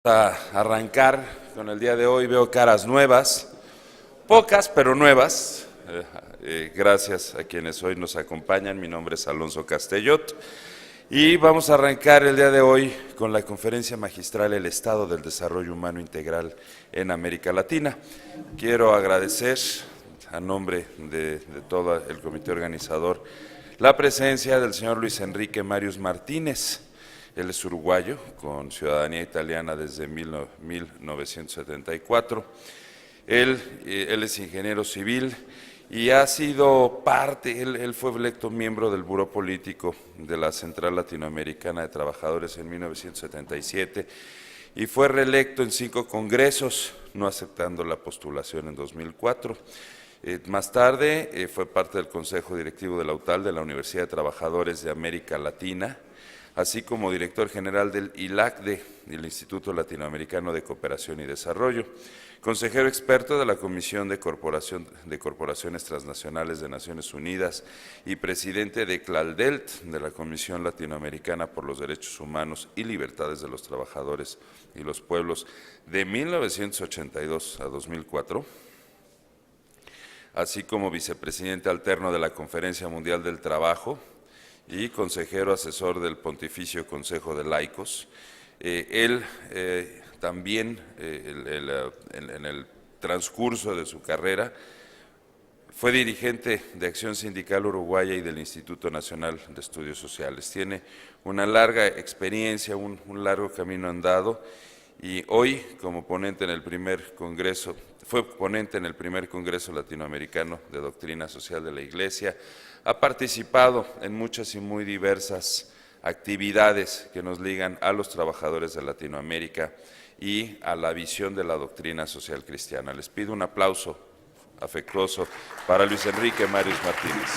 A arrancar con el día de hoy. Veo caras nuevas, pocas pero nuevas. Gracias a quienes hoy nos acompañan. Mi nombre es Alonso Castellot y vamos a arrancar el día de hoy con la conferencia magistral El Estado del Desarrollo Humano Integral en América Latina. Quiero agradecer a nombre de todo el comité organizador la presencia del señor Luis Enrique Marius Martínez. Él es uruguayo, con ciudadanía italiana desde 1974. Él es ingeniero civil y ha sido parte, él fue electo miembro del Buró Político de la Central Latinoamericana de Trabajadores en 1977 y fue reelecto en 5 congresos, no aceptando la postulación en 2004. Más tarde fue parte del Consejo Directivo de la UTAL, de la Universidad de Trabajadores de América Latina, así como director general del ILACDE, el Instituto Latinoamericano de Cooperación y Desarrollo, consejero experto de la Comisión de Corporaciones Transnacionales de Naciones Unidas y presidente de CLALDELT, de la Comisión Latinoamericana por los Derechos Humanos y Libertades de los Trabajadores y los Pueblos, de 1982 a 2004, así como vicepresidente alterno de la Conferencia Mundial del Trabajo y consejero asesor del Pontificio Consejo de Laicos. Él también, en el transcurso de su carrera, fue dirigente de Acción Sindical Uruguaya y del Instituto Nacional de Estudios Sociales. Tiene una larga experiencia, un largo camino andado, y hoy, como ponente en el primer congreso, fue ponente en el primer Congreso Latinoamericano de Doctrina Social de la Iglesia. Ha participado en muchas y muy diversas actividades que nos ligan a los trabajadores de Latinoamérica y a la visión de la doctrina social cristiana. Les pido un aplauso afectuoso para Luis Enrique Marius Martínez.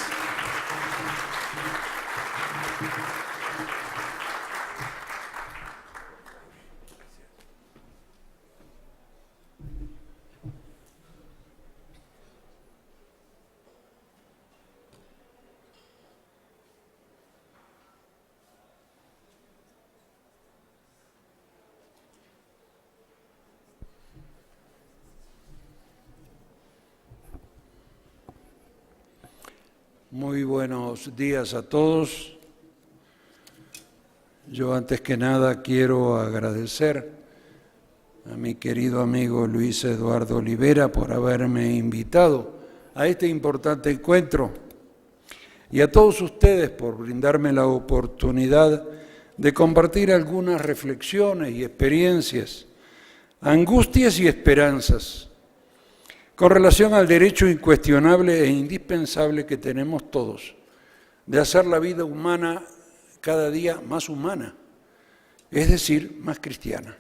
Muy buenos días a todos. Yo antes que nada quiero agradecer a mi querido amigo Luis Eduardo Olivera por haberme invitado a este importante encuentro y a todos ustedes por brindarme la oportunidad de compartir algunas reflexiones y experiencias, angustias y esperanzas con relación al derecho incuestionable e indispensable que tenemos todos de hacer la vida humana cada día más humana, es decir, más cristiana.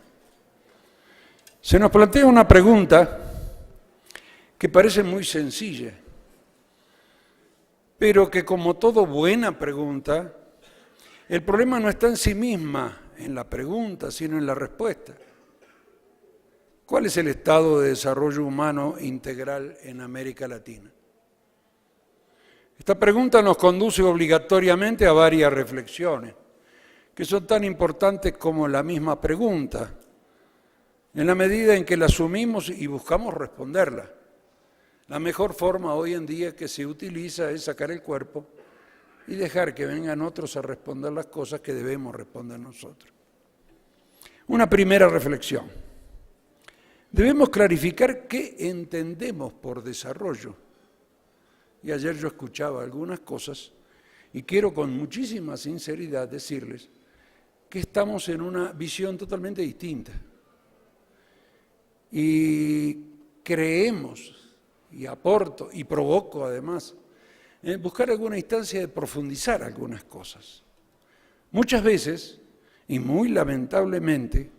Se nos plantea una pregunta que parece muy sencilla, pero que, como toda buena pregunta, el problema no está en sí misma, en la pregunta, sino en la respuesta. ¿Cuál es el estado de desarrollo humano integral en América Latina? Esta pregunta nos conduce obligatoriamente a varias reflexiones, que son tan importantes como la misma pregunta, en la medida en que la asumimos y buscamos responderla. La mejor forma hoy en día que se utiliza es sacar el cuerpo y dejar que vengan otros a responder las cosas que debemos responder nosotros. Una primera reflexión. Debemos clarificar qué entendemos por desarrollo. Y ayer yo escuchaba algunas cosas y quiero con muchísima sinceridad decirles que estamos en una visión totalmente distinta. Y creemos, y aporto, y provoco además, en buscar alguna instancia de profundizar algunas cosas. Muchas veces, y muy lamentablemente,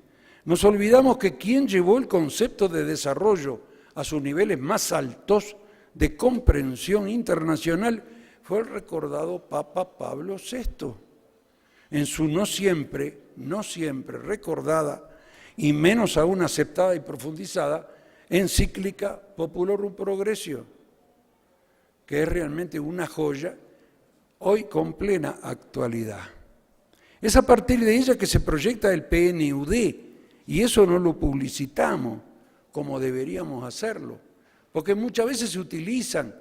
nos olvidamos que quien llevó el concepto de desarrollo a sus niveles más altos de comprensión internacional fue el recordado Papa Pablo VI, en su no siempre recordada y menos aún aceptada y profundizada encíclica Populorum Progressio, que es realmente una joya hoy con plena actualidad. Es a partir de ella que se proyecta el PNUD, Y eso no lo publicitamos como deberíamos hacerlo, porque muchas veces se utilizan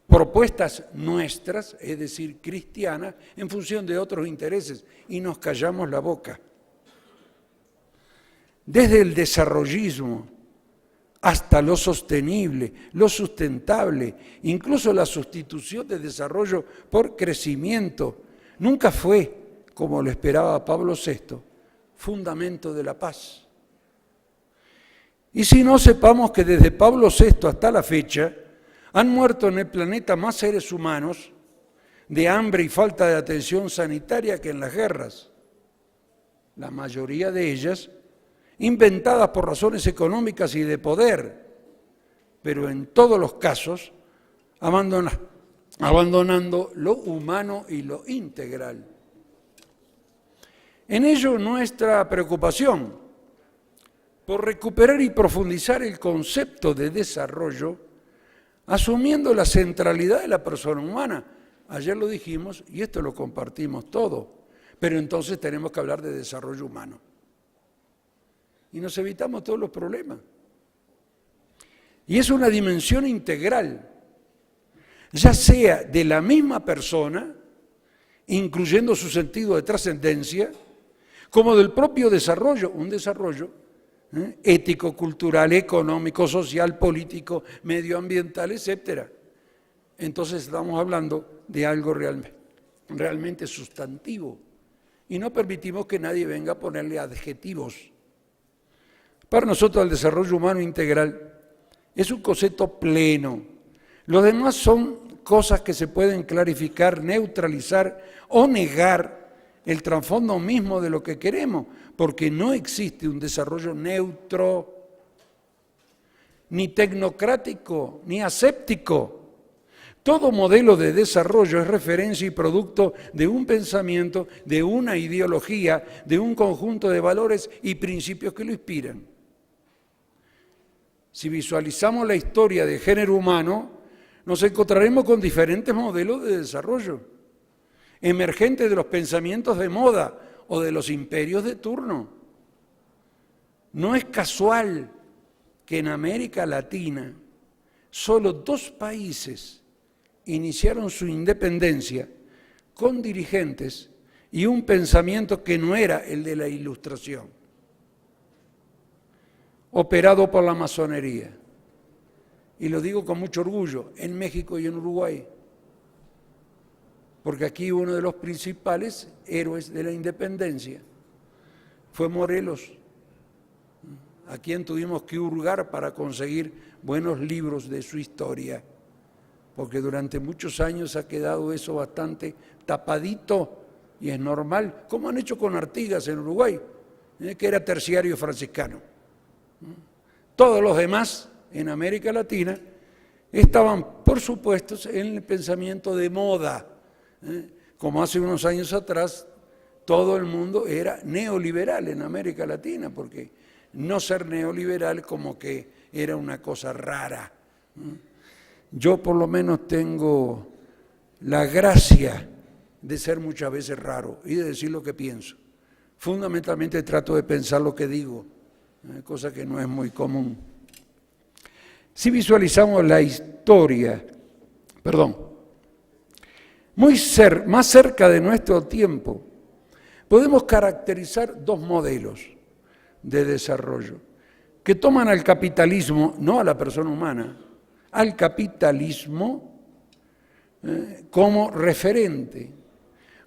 propuestas nuestras, es decir, cristianas, en función de otros intereses y nos callamos la boca. Desde el desarrollismo hasta lo sostenible, lo sustentable, incluso la sustitución de desarrollo por crecimiento, nunca fue, como lo esperaba Pablo VI, fundamento de la paz. Y si no, sepamos que desde Pablo VI hasta la fecha han muerto en el planeta más seres humanos de hambre y falta de atención sanitaria que en las guerras. La mayoría de ellas inventadas por razones económicas y de poder, pero en todos los casos abandonando lo humano y lo integral. En ello nuestra preocupación por recuperar y profundizar el concepto de desarrollo, asumiendo la centralidad de la persona humana. Ayer lo dijimos y esto lo compartimos todo, pero entonces tenemos que hablar de desarrollo humano. Y nos evitamos todos los problemas. Y es una dimensión integral, ya sea de la misma persona, incluyendo su sentido de trascendencia, como del propio desarrollo, un desarrollo ético, cultural, económico, social, político, medioambiental, etc. Entonces estamos hablando de algo realmente sustantivo y no permitimos que nadie venga a ponerle adjetivos. Para nosotros el desarrollo humano integral es un concepto pleno. Los demás son cosas que se pueden clarificar, neutralizar o negar el trasfondo mismo de lo que queremos, porque no existe un desarrollo neutro, ni tecnocrático, ni aséptico. Todo modelo de desarrollo es referencia y producto de un pensamiento, de una ideología, de un conjunto de valores y principios que lo inspiran. Si visualizamos la historia del género humano, nos encontraremos con diferentes modelos de desarrollo, emergentes de los pensamientos de moda o de los imperios de turno. No es casual que en América Latina solo 2 países iniciaron su independencia con dirigentes y un pensamiento que no era el de la Ilustración, operado por la masonería. Y lo digo con mucho orgullo, en México y en Uruguay, porque aquí uno de los principales héroes de la independencia fue Morelos, a quien tuvimos que hurgar para conseguir buenos libros de su historia, porque durante muchos años ha quedado eso bastante tapadito y es normal, como han hecho con Artigas en Uruguay, que era terciario franciscano. Todos los demás en América Latina estaban, por supuesto, en el pensamiento de moda, como hace unos años atrás todo el mundo era neoliberal en América Latina, porque no ser neoliberal como que era una cosa rara. Yo por lo menos tengo la gracia de ser muchas veces raro y de decir lo que pienso. Fundamentalmente trato de pensar lo que digo, cosa que no es muy común. Si visualizamos la historia, más cerca de nuestro tiempo, podemos caracterizar 2 modelos de desarrollo que toman al capitalismo, no a la persona humana, al capitalismo como referente.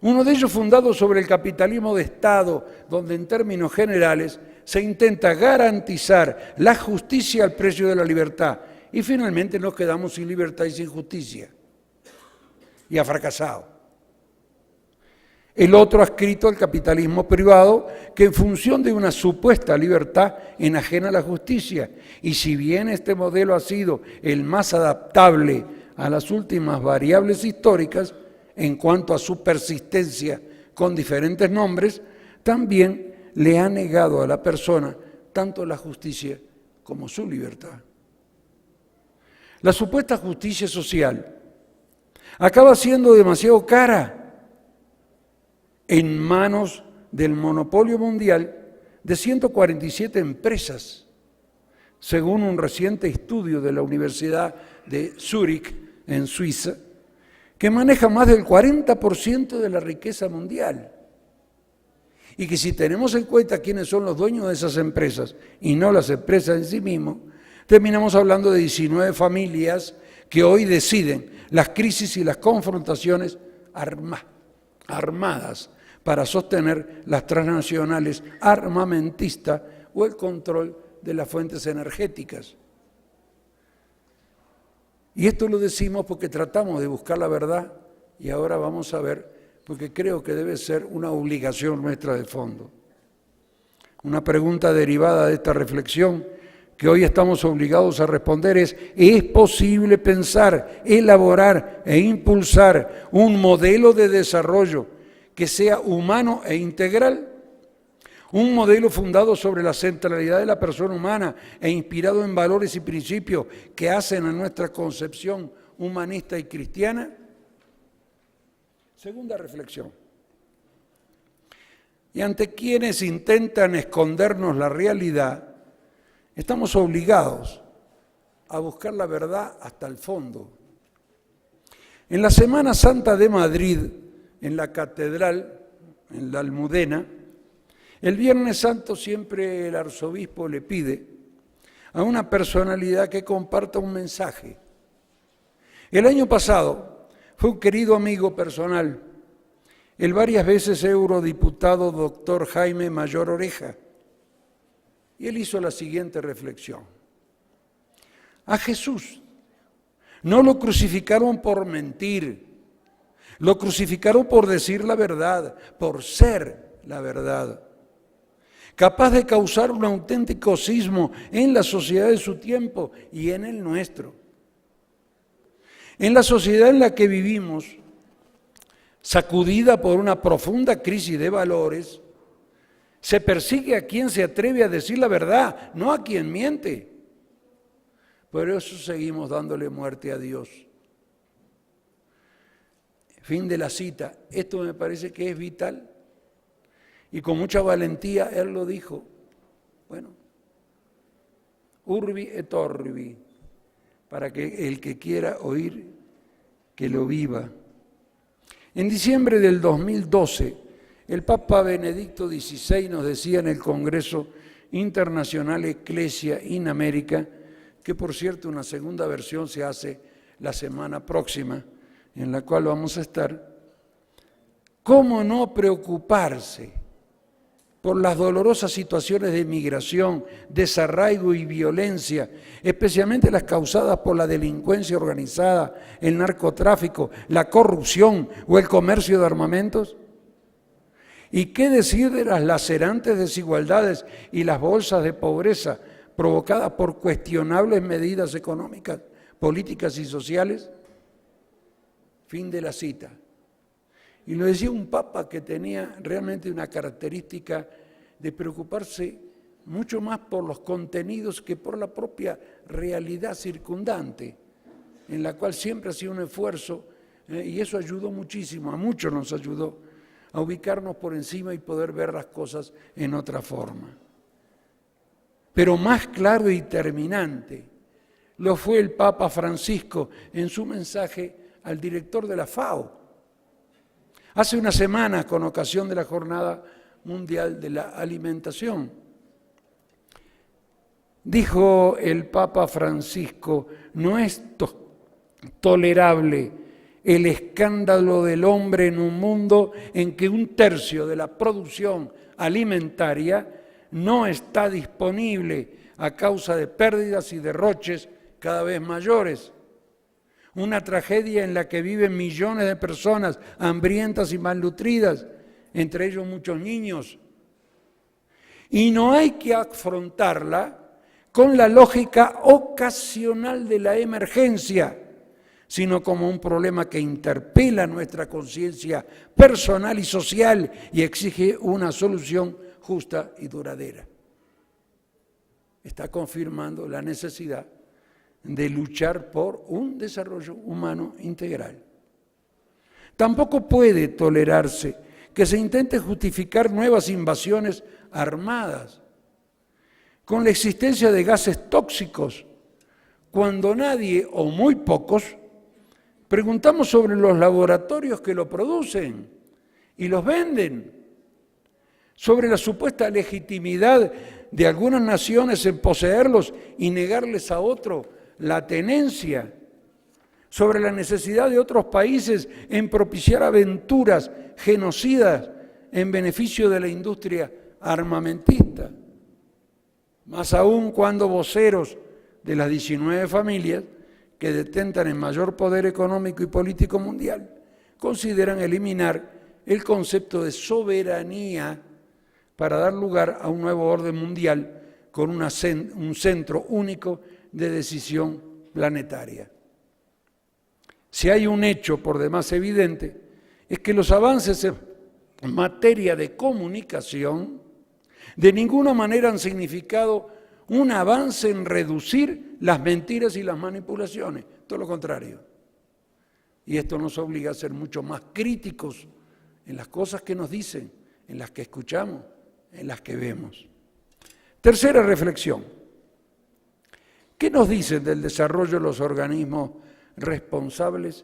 Uno de ellos fundado sobre el capitalismo de Estado, donde en términos generales se intenta garantizar la justicia al precio de la libertad y finalmente nos quedamos sin libertad y sin justicia. Y ha fracasado. El otro adscrito al capitalismo privado que en función de una supuesta libertad enajena la justicia. Y si bien este modelo ha sido el más adaptable a las últimas variables históricas en cuanto a su persistencia con diferentes nombres, también le ha negado a la persona tanto la justicia como su libertad. La supuesta justicia social acaba siendo demasiado cara en manos del monopolio mundial de 147 empresas, según un reciente estudio de la Universidad de Zúrich, en Suiza, que maneja más del 40% de la riqueza mundial. Y que si tenemos en cuenta quiénes son los dueños de esas empresas y no las empresas en sí mismas, terminamos hablando de 19 familias que hoy deciden las crisis y las confrontaciones armadas para sostener las transnacionales armamentistas o el control de las fuentes energéticas. Y esto lo decimos porque tratamos de buscar la verdad y ahora vamos a ver, porque creo que debe ser una obligación nuestra de fondo. Una pregunta derivada de esta reflexión que hoy estamos obligados a responder ¿es posible pensar, elaborar e impulsar un modelo de desarrollo que sea humano e integral? Un modelo fundado sobre la centralidad de la persona humana e inspirado en valores y principios que hacen a nuestra concepción humanista y cristiana. Segunda reflexión. Y ante quienes intentan escondernos la realidad, estamos obligados a buscar la verdad hasta el fondo. En la Semana Santa de Madrid, en la catedral, en la Almudena, el Viernes Santo siempre el arzobispo le pide a una personalidad que comparta un mensaje. El año pasado fue un querido amigo personal, el varias veces eurodiputado doctor Jaime Mayor Oreja, y él hizo la siguiente reflexión. A Jesús no lo crucificaron por mentir, lo crucificaron por decir la verdad, por ser la verdad, capaz de causar un auténtico sismo en la sociedad de su tiempo y en el nuestro. En la sociedad en la que vivimos, sacudida por una profunda crisis de valores, se persigue a quien se atreve a decir la verdad, no a quien miente. Por eso seguimos dándole muerte a Dios. Fin de la cita. Esto me parece que es vital. Y con mucha valentía él lo dijo. Bueno, urbi et orbi, para que el que quiera oír, que lo viva. En diciembre del 2012, el Papa Benedicto XVI nos decía en el Congreso Internacional Ecclesia in America, que por cierto una segunda versión se hace la semana próxima, en la cual vamos a estar, ¿cómo no preocuparse por las dolorosas situaciones de migración, desarraigo y violencia, especialmente las causadas por la delincuencia organizada, el narcotráfico, la corrupción o el comercio de armamentos? ¿Y qué decir de las lacerantes desigualdades y las bolsas de pobreza provocadas por cuestionables medidas económicas, políticas y sociales? Fin de la cita. Y lo decía un papa que tenía realmente una característica de preocuparse mucho más por los contenidos que por la propia realidad circundante, en la cual siempre hacía un esfuerzo, y eso ayudó muchísimo, a muchos nos ayudó a ubicarnos por encima y poder ver las cosas en otra forma. Pero más claro y terminante lo fue el Papa Francisco en su mensaje al director de la FAO. Hace una semana, con ocasión de la Jornada Mundial de la Alimentación, dijo el Papa Francisco, no es tolerable el escándalo del hombre en un mundo en que 1/3 de la producción alimentaria no está disponible a causa de pérdidas y derroches cada vez mayores. Una tragedia en la que viven millones de personas hambrientas y malnutridas, entre ellos muchos niños. Y no hay que afrontarla con la lógica ocasional de la emergencia, sino como un problema que interpela nuestra conciencia personal y social y exige una solución justa y duradera. Está confirmando la necesidad de luchar por un desarrollo humano integral. Tampoco puede tolerarse que se intente justificar nuevas invasiones armadas con la existencia de gases tóxicos, cuando nadie o muy pocos preguntamos sobre los laboratorios que lo producen y los venden, sobre la supuesta legitimidad de algunas naciones en poseerlos y negarles a otro la tenencia, sobre la necesidad de otros países en propiciar aventuras genocidas en beneficio de la industria armamentista. Más aún cuando voceros de las 19 familias que detentan el mayor poder económico y político mundial consideran eliminar el concepto de soberanía para dar lugar a un nuevo orden mundial con un centro único de decisión planetaria. Si hay un hecho por demás evidente, es que los avances en materia de comunicación de ninguna manera han significado un avance en reducir las mentiras y las manipulaciones, todo lo contrario. Y esto nos obliga a ser mucho más críticos en las cosas que nos dicen, en las que escuchamos, en las que vemos. Tercera reflexión. ¿Qué nos dicen del desarrollo de los organismos responsables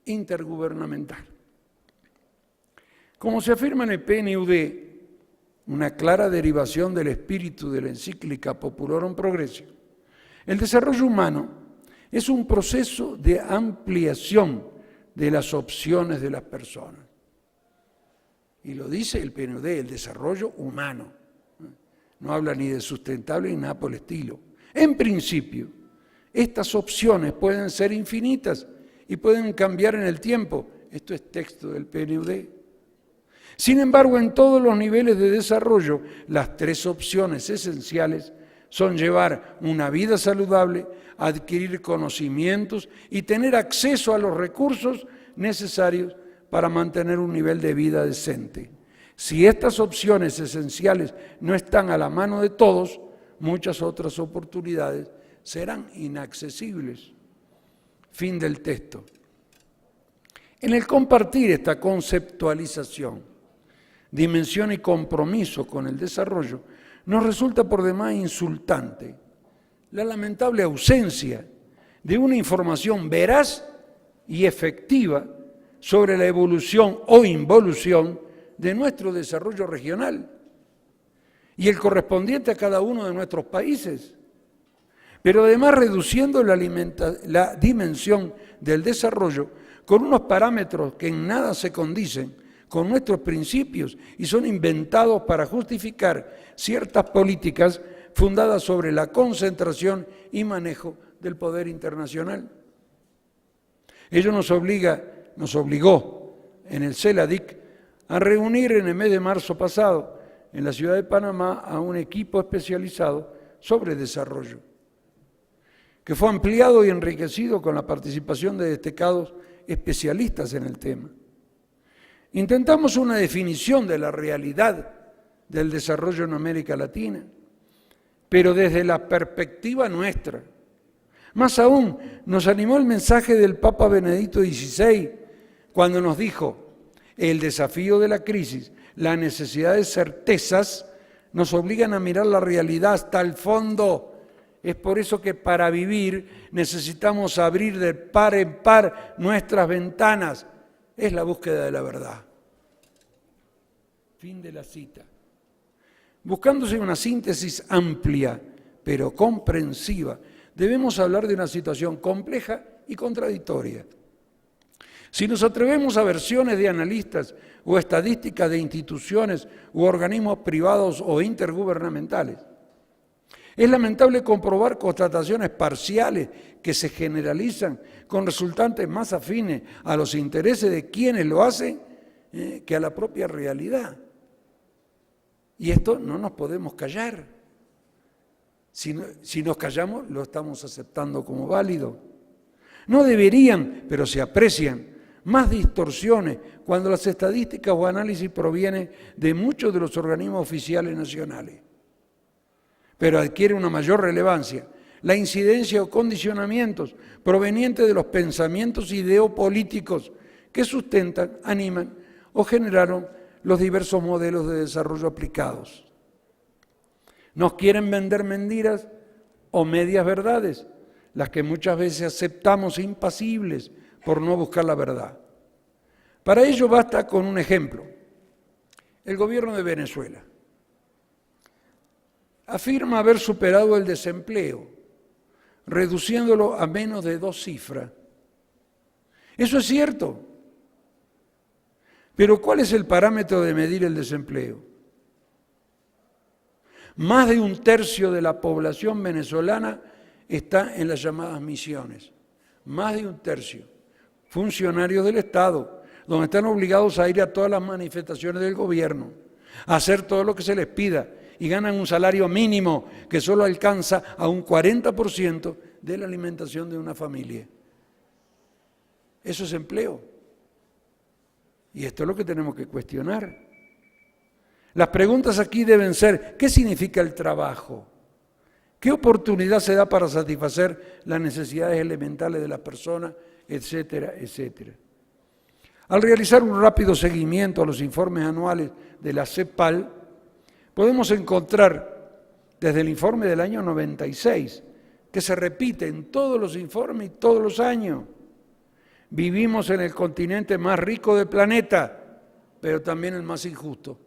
intergubernamentales? Como se afirma en el PNUD, una clara derivación del espíritu de la encíclica Populorum Progressio, el desarrollo humano es un proceso de ampliación de las opciones de las personas. Y lo dice el PNUD, el desarrollo humano. No habla ni de sustentable ni nada por el estilo. En principio, estas opciones pueden ser infinitas y pueden cambiar en el tiempo. Esto es texto del PNUD. Sin embargo, en todos los niveles de desarrollo, las tres opciones esenciales son llevar una vida saludable, adquirir conocimientos y tener acceso a los recursos necesarios para mantener un nivel de vida decente. Si estas opciones esenciales no están a la mano de todos, muchas otras oportunidades serán inaccesibles. Fin del texto. En el compartir esta conceptualización, dimensión y compromiso con el desarrollo, nos resulta por demás insultante la lamentable ausencia de una información veraz y efectiva sobre la evolución o involución de nuestro desarrollo regional y el correspondiente a cada uno de nuestros países, pero además reduciendo la dimensión del desarrollo con unos parámetros que en nada se condicen con nuestros principios y son inventados para justificar ciertas políticas fundadas sobre la concentración y manejo del poder internacional. Ello nos obligó en el CELADIC a reunir en el mes de marzo pasado en la ciudad de Panamá a un equipo especializado sobre desarrollo, que fue ampliado y enriquecido con la participación de destacados especialistas en el tema. Intentamos una definición de la realidad del desarrollo en América Latina, pero desde la perspectiva nuestra. Más aún, nos animó el mensaje del Papa Benedicto XVI cuando nos dijo: el desafío de la crisis, la necesidad de certezas, nos obligan a mirar la realidad hasta el fondo. Es por eso que para vivir necesitamos abrir de par en par nuestras ventanas. Es la búsqueda de la verdad. Fin de la cita. Buscándose una síntesis amplia, pero comprensiva, debemos hablar de una situación compleja y contradictoria. Si nos atrevemos a versiones de analistas o estadísticas de instituciones u organismos privados o intergubernamentales, es lamentable comprobar constataciones parciales que se generalizan con resultantes más afines a los intereses de quienes lo hacen que a la propia realidad. Y esto no nos podemos callar. Si nos callamos, lo estamos aceptando como válido. No deberían, pero se aprecian más distorsiones cuando las estadísticas o análisis provienen de muchos de los organismos oficiales nacionales. Pero adquiere una mayor relevancia la incidencia o condicionamientos provenientes de los pensamientos ideopolíticos que sustentan, animan o generaron los diversos modelos de desarrollo aplicados. Nos quieren vender mentiras o medias verdades, las que muchas veces aceptamos impasibles por no buscar la verdad. Para ello basta con un ejemplo. El gobierno de Venezuela afirma haber superado el desempleo, reduciéndolo a menos de 2 cifras. Eso es cierto. Pero ¿cuál es el parámetro de medir el desempleo? Más de 1/3 de la población venezolana está en las llamadas misiones. Más de 1/3. Funcionarios del Estado, donde están obligados a ir a todas las manifestaciones del gobierno, a hacer todo lo que se les pida, y ganan un salario mínimo que solo alcanza a un 40% de la alimentación de una familia. Eso es empleo. Y esto es lo que tenemos que cuestionar. Las preguntas aquí deben ser: ¿qué significa el trabajo? ¿Qué oportunidad se da para satisfacer las necesidades elementales de las personas? Etcétera, etcétera. Al realizar un rápido seguimiento a los informes anuales de la CEPAL, podemos encontrar desde el informe del año 96, que se repite en todos los informes y todos los años. Vivimos en el continente más rico del planeta, pero también el más injusto.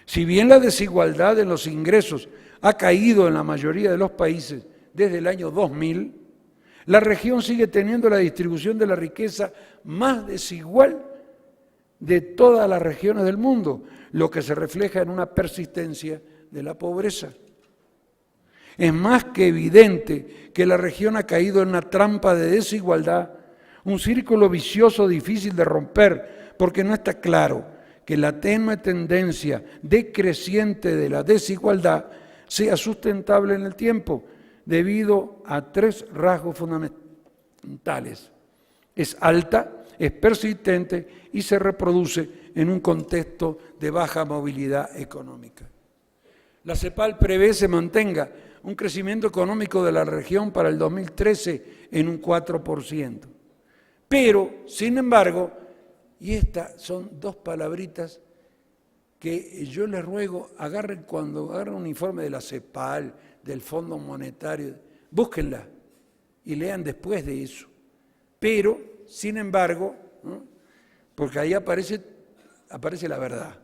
Si bien la desigualdad en los ingresos ha caído en la mayoría de los países desde el año 2000, la región sigue teniendo la distribución de la riqueza más desigual de todas las regiones del mundo, lo que se refleja en una persistencia de la pobreza. Es más que evidente que la región ha caído en una trampa de desigualdad, un círculo vicioso difícil de romper, porque no está claro que la tenue tendencia decreciente de la desigualdad sea sustentable en el tiempo, debido a 3 rasgos fundamentales. Es alta, es persistente y se reproduce en un contexto de baja movilidad económica. La CEPAL prevé se mantenga un crecimiento económico de la región para el 2013 en un 4%. Pero, sin embargo, y estas son 2 palabritas que yo les ruego, cuando agarren un informe de la CEPAL, del Fondo Monetario, búsquenla y lean después de eso. Pero, sin embargo, ¿no? Porque ahí aparece la verdad.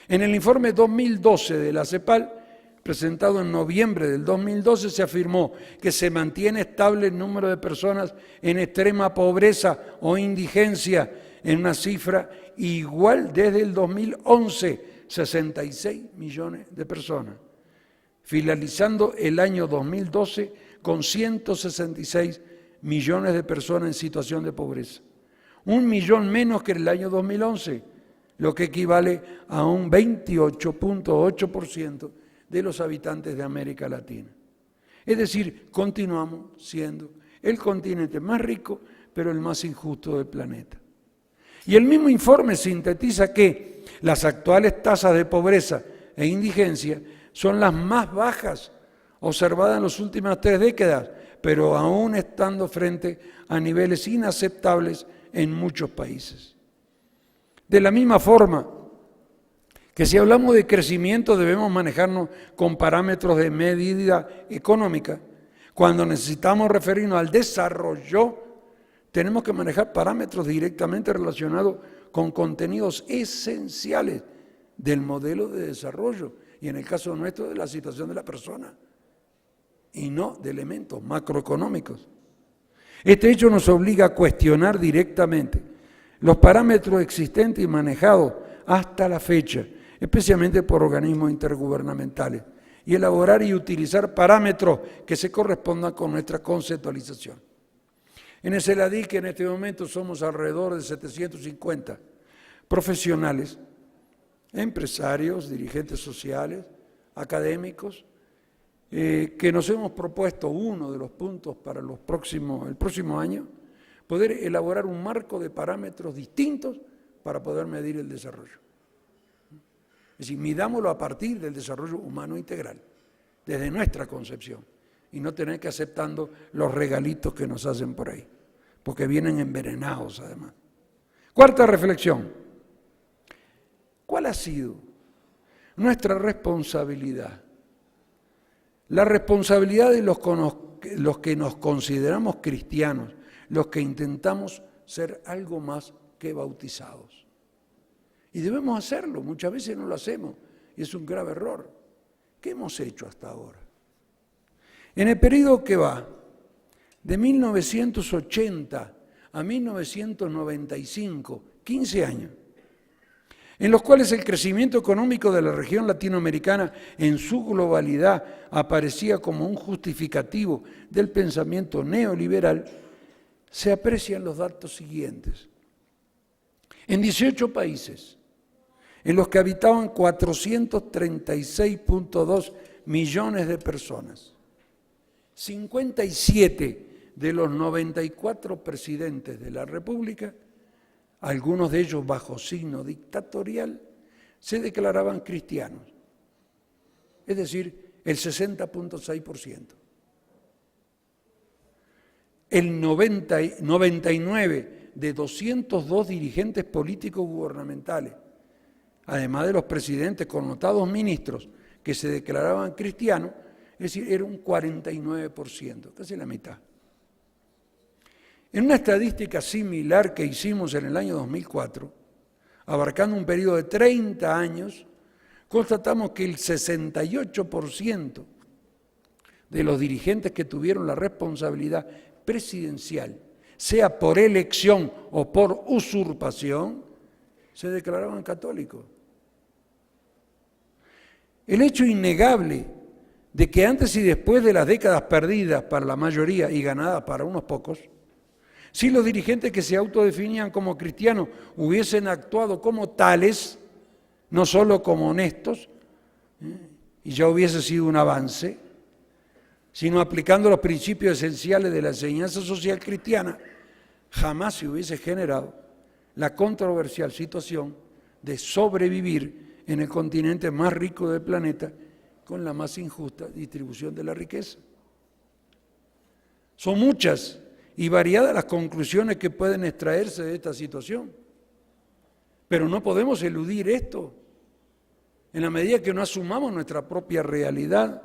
En el informe 2012 de la CEPAL, presentado en noviembre del 2012, se afirmó que se mantiene estable el número de personas en extrema pobreza o indigencia en una cifra igual desde el 2011, 66 millones de personas, finalizando el año 2012 con 166 millones de personas en situación de pobreza. 1 millón menos que en el año 2011, lo que equivale a un 28.8% de los habitantes de América Latina. Es decir, continuamos siendo el continente más rico, pero el más injusto del planeta. Y el mismo informe sintetiza que las actuales tasas de pobreza e indigencia son las más bajas observadas en las últimas 3 décadas, pero aún estando frente a niveles inaceptables en muchos países. De la misma forma que si hablamos de crecimiento debemos manejarnos con parámetros de medida económica, cuando necesitamos referirnos al desarrollo, tenemos que manejar parámetros directamente relacionados con contenidos esenciales del modelo de desarrollo, y en el caso nuestro de la situación de la persona, y no de elementos macroeconómicos. Este hecho nos obliga a cuestionar directamente los parámetros existentes y manejados hasta la fecha, especialmente por organismos intergubernamentales, y elaborar y utilizar parámetros que se correspondan con nuestra conceptualización. En el CELADIC en este momento somos alrededor de 750 profesionales, empresarios, dirigentes sociales, académicos, que nos hemos propuesto uno de los puntos para el próximo año, poder elaborar un marco de parámetros distintos para poder medir el desarrollo. Es decir, midámoslo a partir del desarrollo humano integral, desde nuestra concepción, y no tener que aceptando los regalitos que nos hacen por ahí, porque vienen envenenados además. Cuarta reflexión. ¿Cuál ha sido nuestra responsabilidad? La responsabilidad de los que nos consideramos cristianos, los que intentamos ser algo más que bautizados. Y debemos hacerlo, muchas veces no lo hacemos, y es un grave error. ¿Qué hemos hecho hasta ahora? En el periodo que va, de 1980 a 1995, 15 años, en los cuales el crecimiento económico de la región latinoamericana en su globalidad aparecía como un justificativo del pensamiento neoliberal, se aprecian los datos siguientes. En 18 países, en los que habitaban 436.2 millones de personas, 57 de los 94 presidentes de la República, algunos de ellos bajo signo dictatorial, se declaraban cristianos, es decir, el 60.6%. El 99 de 202 dirigentes políticos gubernamentales, además de los presidentes connotados ministros que se declaraban cristianos, es decir, era un 49%, casi la mitad. En una estadística similar que hicimos en el año 2004, abarcando un periodo de 30 años, constatamos que el 68% de los dirigentes que tuvieron la responsabilidad presidencial, sea por elección o por usurpación, se declaraban católicos. El hecho innegable de que antes y después de las décadas perdidas para la mayoría y ganadas para unos pocos, si los dirigentes que se autodefinían como cristianos hubiesen actuado como tales, no solo como honestos, y ya hubiese sido un avance, sino aplicando los principios esenciales de la enseñanza social cristiana, jamás se hubiese generado la controversial situación de sobrevivir en el continente más rico del planeta con la más injusta distribución de la riqueza. Son muchas y variadas las conclusiones que pueden extraerse de esta situación, pero no podemos eludir esto en la medida que no asumamos nuestra propia realidad.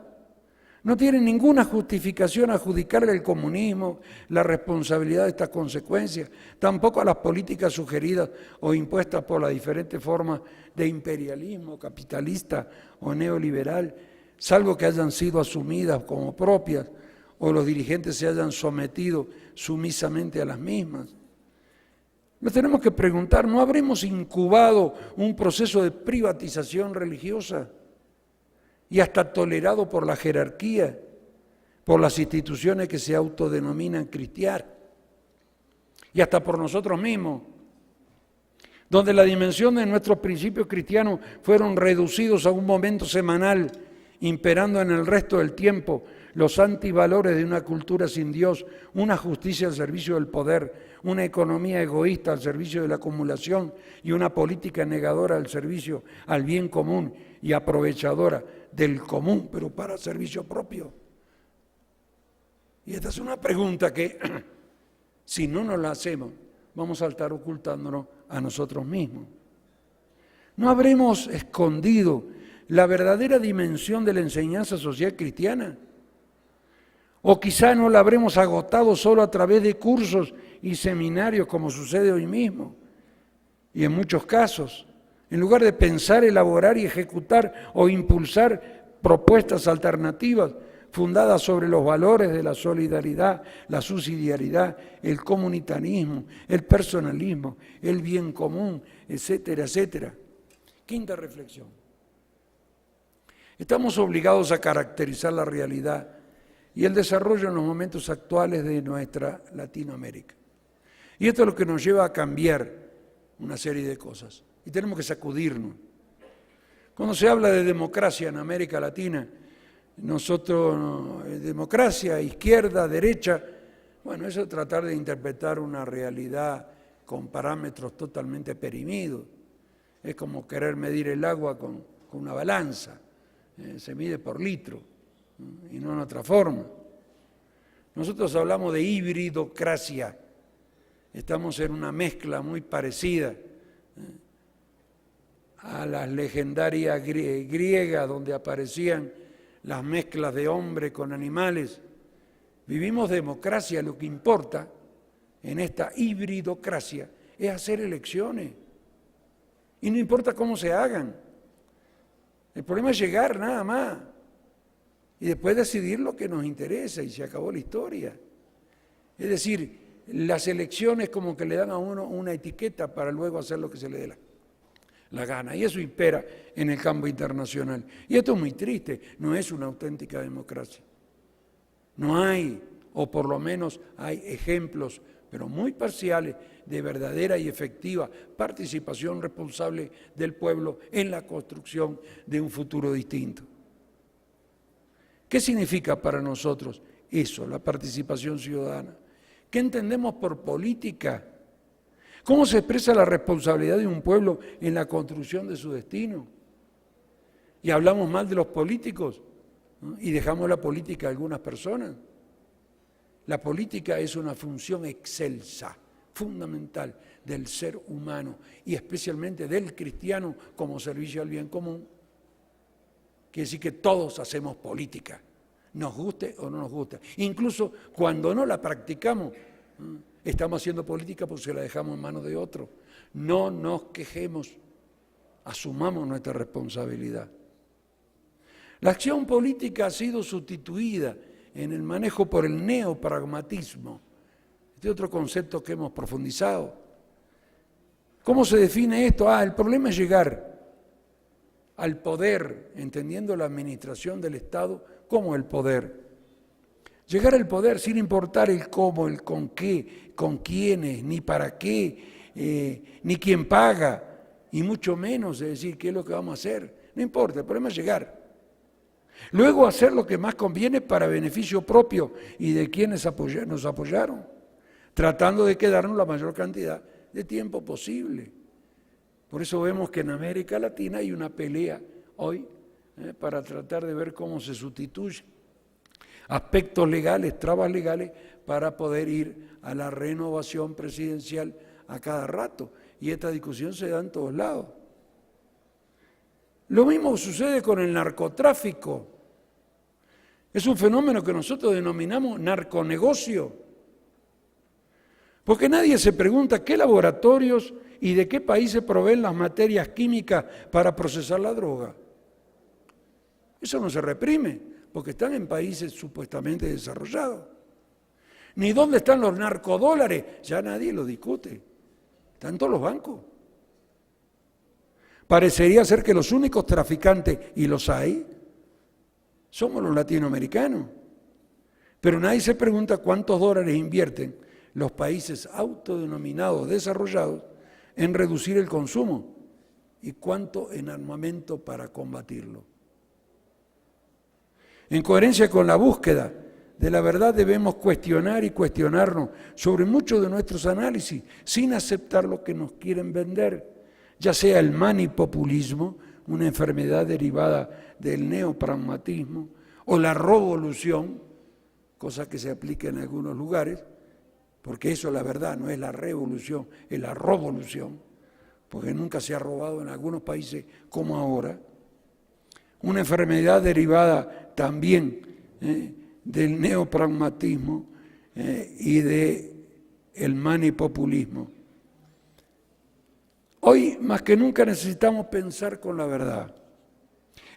No tiene ninguna justificación adjudicarle al comunismo la responsabilidad de estas consecuencias, tampoco a las políticas sugeridas o impuestas por las diferentes formas de imperialismo capitalista o neoliberal, salvo que hayan sido asumidas como propias o los dirigentes se hayan sometido sumisamente a las mismas. Nos tenemos que preguntar, ¿no habremos incubado un proceso de privatización religiosa y hasta tolerado por la jerarquía, por las instituciones que se autodenominan cristianas y hasta por nosotros mismos, donde la dimensión de nuestros principios cristianos fueron reducidos a un momento semanal, imperando en el resto del tiempo los antivalores de una cultura sin Dios, una justicia al servicio del poder, una economía egoísta al servicio de la acumulación y una política negadora al servicio al bien común y aprovechadora del común, pero para servicio propio? Y esta es una pregunta que, si no nos la hacemos, vamos a estar ocultándonos a nosotros mismos. ¿No habremos escondido la verdadera dimensión de la enseñanza social cristiana? ¿O quizá no la habremos agotado solo a través de cursos y seminarios como sucede hoy mismo? Y en muchos casos, en lugar de pensar, elaborar y ejecutar o impulsar propuestas alternativas fundadas sobre los valores de la solidaridad, la subsidiariedad, el comunitarismo, el personalismo, el bien común, etcétera, etcétera. Quinta reflexión. Estamos obligados a caracterizar la realidad y el desarrollo en los momentos actuales de nuestra Latinoamérica. Y esto es lo que nos lleva a cambiar una serie de cosas. Y tenemos que sacudirnos. Cuando se habla de democracia en América Latina, nosotros, democracia, izquierda, derecha, bueno, eso es tratar de interpretar una realidad con parámetros totalmente perimidos. Es como querer medir el agua con una balanza. Se mide por litro y no en otra forma. Nosotros hablamos de hibridocracia. Estamos en una mezcla muy parecida. a las legendarias griegas donde aparecían las mezclas de hombre con animales. Vivimos democracia, lo que importa en esta hibridocracia es hacer elecciones. Y no importa cómo se hagan. El problema es llegar nada más. Y después decidir lo que nos interesa y se acabó la historia. Es decir, las elecciones como que le dan a uno una etiqueta para luego hacer lo que se le dé la gana. Y eso impera en el campo internacional. Y esto es muy triste, no es una auténtica democracia. No hay, o por lo menos hay ejemplos, pero muy parciales, de verdadera y efectiva participación responsable del pueblo en la construcción de un futuro distinto. ¿Qué significa para nosotros eso, la participación ciudadana? ¿Qué entendemos por política? ¿Cómo se expresa la responsabilidad de un pueblo en la construcción de su destino? Y hablamos mal de los políticos, ¿no? Y dejamos la política a algunas personas. La política es una función excelsa, fundamental del ser humano y especialmente del cristiano como servicio al bien común. Quiere decir que todos hacemos política, nos guste o no nos guste. Incluso cuando no la practicamos, estamos haciendo política porque se la dejamos en manos de otros. No nos quejemos, asumamos nuestra responsabilidad. La acción política ha sido sustituida en el manejo por el neopragmatismo. Este es otro concepto que hemos profundizado. ¿Cómo se define esto? El problema es llegar al poder, entendiendo la administración del Estado como el poder. Llegar al poder sin importar el cómo, el con qué, con quiénes, ni para qué, ni quién paga, y mucho menos de decir qué es lo que vamos a hacer. No importa, el problema es llegar. Luego hacer lo que más conviene para beneficio propio y de quienes nos apoyaron, tratando de quedarnos la mayor cantidad de tiempo posible. Por eso vemos que en América Latina hay una pelea hoy para tratar de ver cómo se sustituye aspectos legales, trabas legales, para poder ir a la renovación presidencial a cada rato. Y esta discusión se da en todos lados. Lo mismo sucede con el narcotráfico. Es un fenómeno que nosotros denominamos narconegocio. Porque nadie se pregunta qué laboratorios y de qué países proveen las materias químicas para procesar la droga. Eso no se reprime, porque están en países supuestamente desarrollados. Ni dónde están los narcodólares, ya nadie lo discute. Están todos los bancos. Parecería ser que los únicos traficantes, y los hay, somos los latinoamericanos. Pero nadie se pregunta cuántos dólares invierten los países autodenominados desarrollados en reducir el consumo y cuánto en armamento para combatirlo. En coherencia con la búsqueda de la verdad debemos cuestionar y cuestionarnos sobre muchos de nuestros análisis sin aceptar lo que nos quieren vender, ya sea el manipopulismo, una enfermedad derivada del neopragmatismo, o la revolución, cosa que se aplica en algunos lugares, porque eso la verdad no es la revolución, es la revolución, porque nunca se ha robado en algunos países como ahora. Una enfermedad derivada también del neopragmatismo y del manipopulismo. Hoy más que nunca necesitamos pensar con la verdad,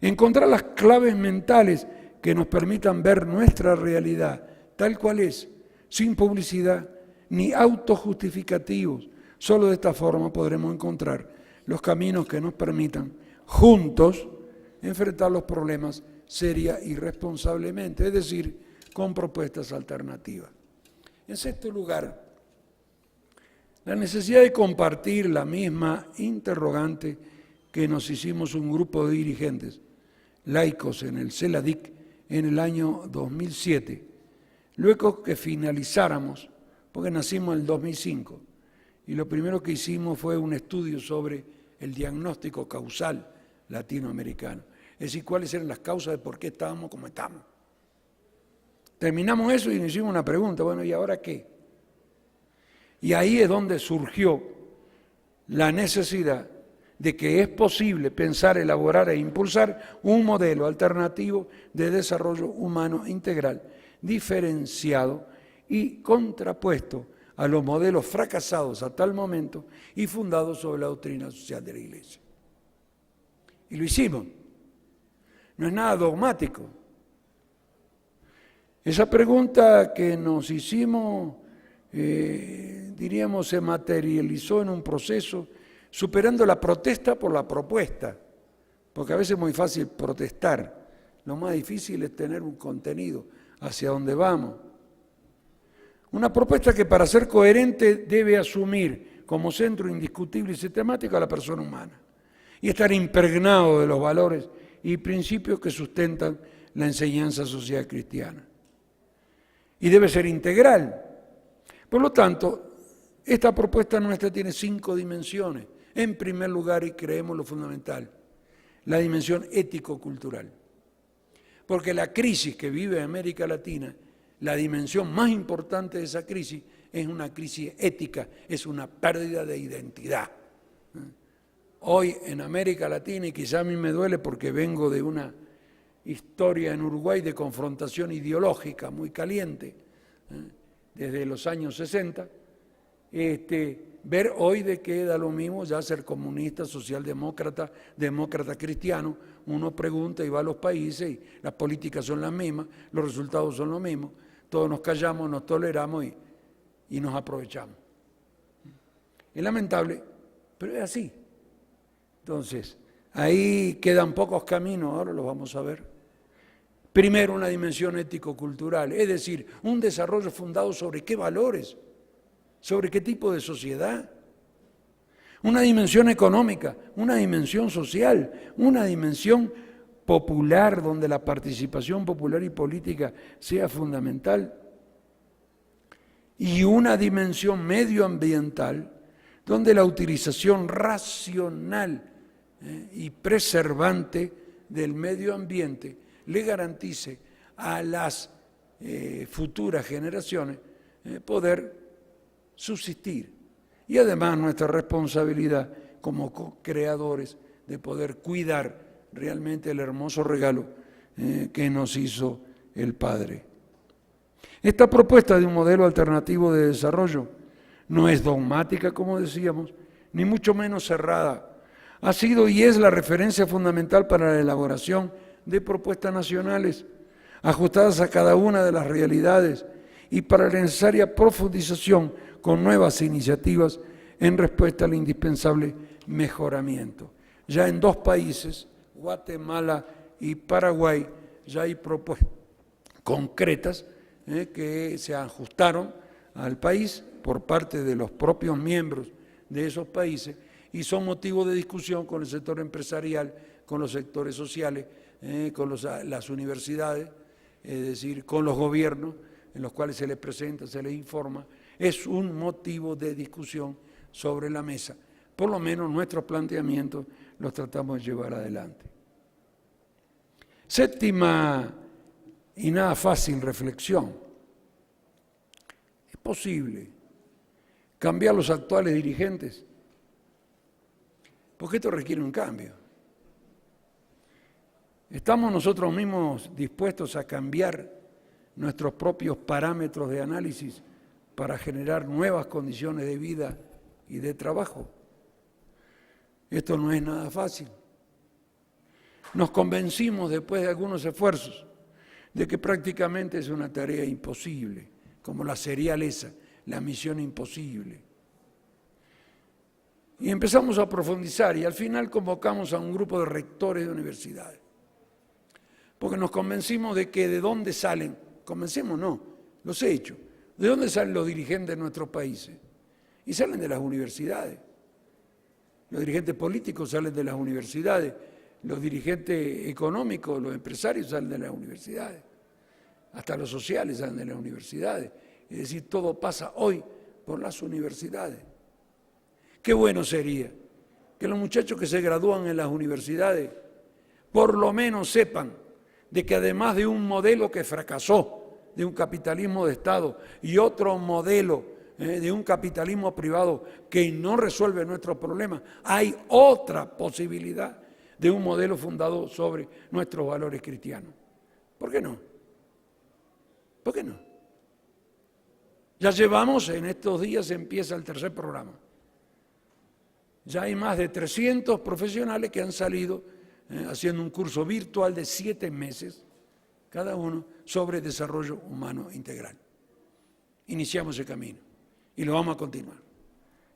encontrar las claves mentales que nos permitan ver nuestra realidad tal cual es, sin publicidad ni autojustificativos. Solo de esta forma podremos encontrar los caminos que nos permitan juntos enfrentar los problemas seria y responsablemente, es decir, con propuestas alternativas. En sexto lugar, la necesidad de compartir la misma interrogante que nos hicimos un grupo de dirigentes laicos en el CELADIC en el año 2007, luego que finalizáramos, porque nacimos en el 2005, y lo primero que hicimos fue un estudio sobre el diagnóstico causal latinoamericano, es decir, cuáles eran las causas de por qué estábamos como estamos. Terminamos eso y nos hicimos una pregunta, bueno, ¿y ahora qué? Y ahí es donde surgió la necesidad de que es posible pensar, elaborar e impulsar un modelo alternativo de desarrollo humano integral, diferenciado y contrapuesto a los modelos fracasados a tal momento y fundados sobre la doctrina social de la Iglesia. Y lo hicimos. No es nada dogmático. Esa pregunta que nos hicimos, diríamos, se materializó en un proceso superando la protesta por la propuesta, porque a veces es muy fácil protestar, lo más difícil es tener un contenido hacia dónde vamos. Una propuesta que para ser coherente debe asumir como centro indiscutible y sistemático a la persona humana y estar impregnado de los valores y principios que sustentan la enseñanza social cristiana. Y debe ser integral. Por lo tanto, esta propuesta nuestra tiene 5 dimensiones. En primer lugar, y creemos lo fundamental, la dimensión ético-cultural. Porque la crisis que vive América Latina, la dimensión más importante de esa crisis es una crisis ética, es una pérdida de identidad. Hoy en América Latina, y quizá a mí me duele porque vengo de una historia en Uruguay de confrontación ideológica muy caliente, desde los años 60, ver hoy de que da lo mismo ya ser comunista, socialdemócrata, demócrata cristiano, uno pregunta y va a los países y las políticas son las mismas, los resultados son los mismos, todos nos callamos, nos toleramos y nos aprovechamos. Es lamentable, pero es así. Entonces, ahí quedan pocos caminos, ahora los vamos a ver. Primero, una dimensión ético-cultural, es decir, un desarrollo fundado sobre qué valores, sobre qué tipo de sociedad. Una dimensión económica, una dimensión social, una dimensión popular donde la participación popular y política sea fundamental. Y una dimensión medioambiental donde la utilización racional y preservante del medio ambiente le garantice a las futuras generaciones poder subsistir. Y además nuestra responsabilidad como creadores de poder cuidar realmente el hermoso regalo que nos hizo el Padre. Esta propuesta de un modelo alternativo de desarrollo no es dogmática, como decíamos, ni mucho menos cerrada. Ha sido y es la referencia fundamental para la elaboración de propuestas nacionales ajustadas a cada una de las realidades y para la necesaria profundización con nuevas iniciativas en respuesta al indispensable mejoramiento. Ya en 2 países, Guatemala y Paraguay, ya hay propuestas concretas que se ajustaron al país por parte de los propios miembros de esos países y son motivo de discusión con el sector empresarial, con los sectores sociales, con las universidades, es decir, con los gobiernos en los cuales se les presenta, se les informa. Es un motivo de discusión sobre la mesa. Por lo menos nuestros planteamientos los tratamos de llevar adelante. Séptima y nada fácil reflexión. ¿Es posible cambiar los actuales dirigentes? Porque esto requiere un cambio. ¿Estamos nosotros mismos dispuestos a cambiar nuestros propios parámetros de análisis para generar nuevas condiciones de vida y de trabajo? Esto no es nada fácil. Nos convencimos después de algunos esfuerzos de que prácticamente es una tarea imposible, como la serial esa, la misión imposible. Y empezamos a profundizar y al final convocamos a un grupo de rectores de universidades. Porque nos convencimos de que de dónde salen, convencemos no, los he hecho, de dónde salen los dirigentes de nuestros países. Y salen de las universidades. Los dirigentes políticos salen de las universidades, los dirigentes económicos, los empresarios salen de las universidades, hasta los sociales salen de las universidades. Es decir, todo pasa hoy por las universidades. Qué bueno sería que los muchachos que se gradúan en las universidades por lo menos sepan de que además de un modelo que fracasó, de un capitalismo de Estado y otro modelo de un capitalismo privado que no resuelve nuestros problemas. Hay otra posibilidad de un modelo fundado sobre nuestros valores cristianos. ¿Por qué no? ¿Por qué no? Ya llevamos, en estos días empieza el tercer programa. Ya hay más de 300 profesionales que han salido haciendo un curso virtual de 7 meses, cada uno, sobre desarrollo humano integral. Iniciamos ese camino y lo vamos a continuar.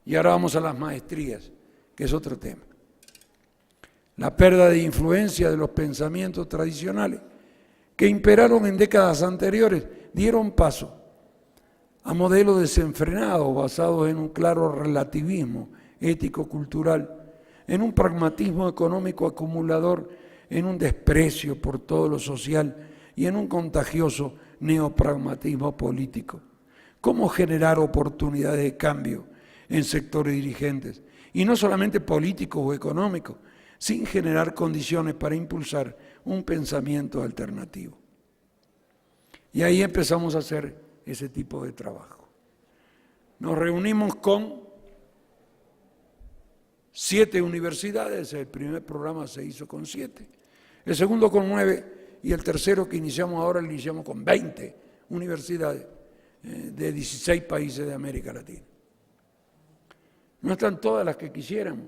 Y ahora vamos a las maestrías, que es otro tema. La pérdida de influencia de los pensamientos tradicionales que imperaron en décadas anteriores dieron paso a modelos desenfrenados basados en un claro relativismo ético-cultural, en un pragmatismo económico acumulador, en un desprecio por todo lo social y en un contagioso neopragmatismo político. ¿Cómo generar oportunidades de cambio en sectores dirigentes? Y no solamente políticos o económicos, sin generar condiciones para impulsar un pensamiento alternativo. Y ahí empezamos a hacer ese tipo de trabajo. Nos reunimos con 7 universidades, el primer programa se hizo con 7, el segundo con 9 y el tercero que iniciamos ahora lo iniciamos con 20 universidades de 16 países de América Latina. No están todas las que quisiéramos,